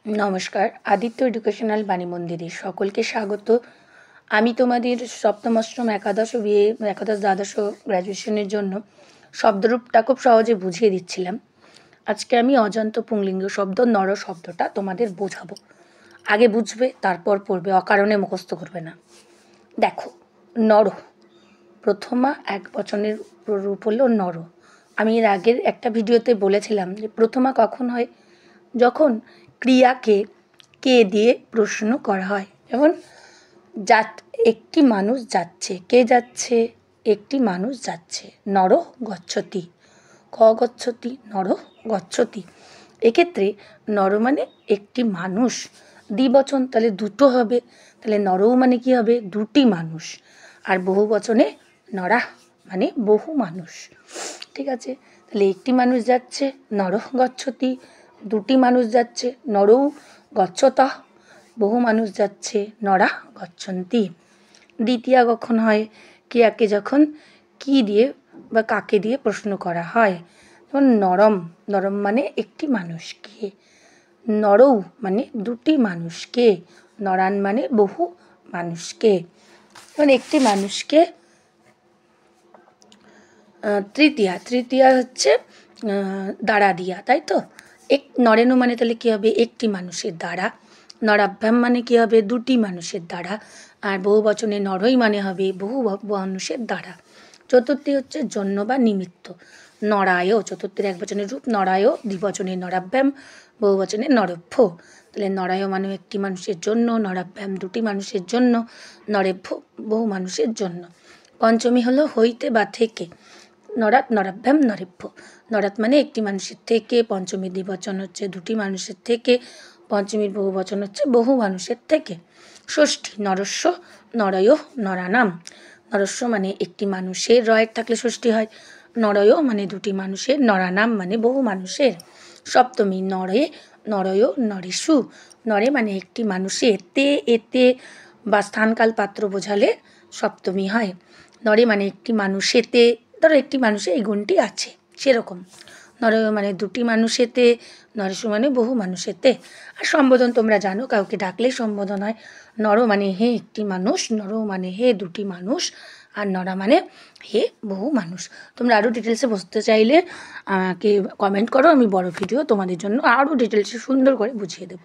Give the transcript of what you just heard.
नमस्कार आदित्य एडुकेशनल बाणी मंदिरे सकल के स्वागत। आमी तोमादेर सप्तम अष्टम एकादश बीए एकादश द्वादश ग्रैजुएशनेर जोन्नो शब्दरूपटा खूब सहजे बुझिए दिच्छिलाम। आजके आमी अजन्त पुंलिंग शब्द नर शब्दटा तोमादेर बोझाबो। आगे बुझबे तारपर पढ़बे, अकारणे मुखस्थ करबे ना। देखो नर प्रथमा एक वचनेर रूप हलो नर। आमी एर आगेर एकटा भिडियोते बोलेछिलाम जे प्रथमा कखन हय जखन क्रियाके के दिए प्रश्न करा हय। जेमन एकटी मानुष जाच्छे, के जाच्छे? एकटी मानुष जाच्छे, नर गच्छति। क गच्छति? नर गच्छति। एक्षेत्रे नर माने एकटी मानुष, द्विवचन ताहले दुटो हबे, ताहले नरও माने कि हबे? दुटी मानुष। और बहुवचने नरा माने बहु मानुष। ठीक आछे, ताहले एकटी मानुष जाच्छे नर गच्छति, दुटी मानुष जाच्छे नरौ गच्छतः, बहु मानुष जाच्छे नरा गच्छन्ति। द्वितीया कखन हय? क्रियाके जखन कि दिए बा काके दिए प्रश्न करा हय। जेमन नरम, नरम माने एकटी मानुष के, नरौ माने दुटी मानुष के, नरान माने बहु मानुष के। जेमन एकटी मानुष के तृतीया, तृतीया हच्छे दाड़ा दिया, ताई तो एक नरेनु माने ताहले कि हबे? एकटी मानुषेर द्वारा। नराभ्याम माने कि हबे? दुटी मानुषेर द्वारा। और बहुवचने नरई माने हबे बहु मानुषेर द्वारा। चतुर्थी हच्छे जन्य बा निमित्त, नराय। चतुर्थीर एक वचनेर रूप नराय, द्विवचने नराभ्याम, बहुवचने नरेभ्य। ताहले नराय माने एकटी मानुषेर जन्य, नराभ्याम दुटी मानुषेर जन्य, नरेभ्य बहु मानुषेर जन्य। पंचमी हलो हईते बा थेके, नरात नराभ्याम नरेभ्य। नरात माने एकटी मानुषेर थेके, पंचमीर द्विवचन हच्छे दुटी मानुषेर थेके, पंचमीर बहुवचन हच्छे बहु मानुषेर थेके। षष्ठी नरस्व नरयो नरानाम। नरस्व माने एकटी मानुषेर, रयेर थाकले षष्ठी हय, नरयो माने दुटी मानुषेर, नरानाम माने बहु मानुषेर। सप्तमी नरे नरयो नरेषु। नरे माने एकटी मानुषेर, ते एते बा स्थानकाल पात्र बोझाले सप्तमी हय। नरे माने एकटी मानुषेते, धरो एकटी मानुषेर এই গুণটি আছে সেরকম। নরয় মানে দুটি মানুষেতে, নরেশু মানে বহু মানুষেতে। আর সম্বোধন তোমরা জানো, কাউকে ডাকলেই সম্বোধন হয়। নর মানে হে একটি মানুষ, নর মানে হে দুটি মানুষ, আর নরা মানে হে বহু মানুষ। তোমরা আরও ডিটেলসে বুঝতে চাইলে আমাকে কমেন্ট করো, আমি বড় ভিডিও তোমাদের জন্য আরও ডিটেলসে সুন্দর করে বুঝিয়ে দেবো।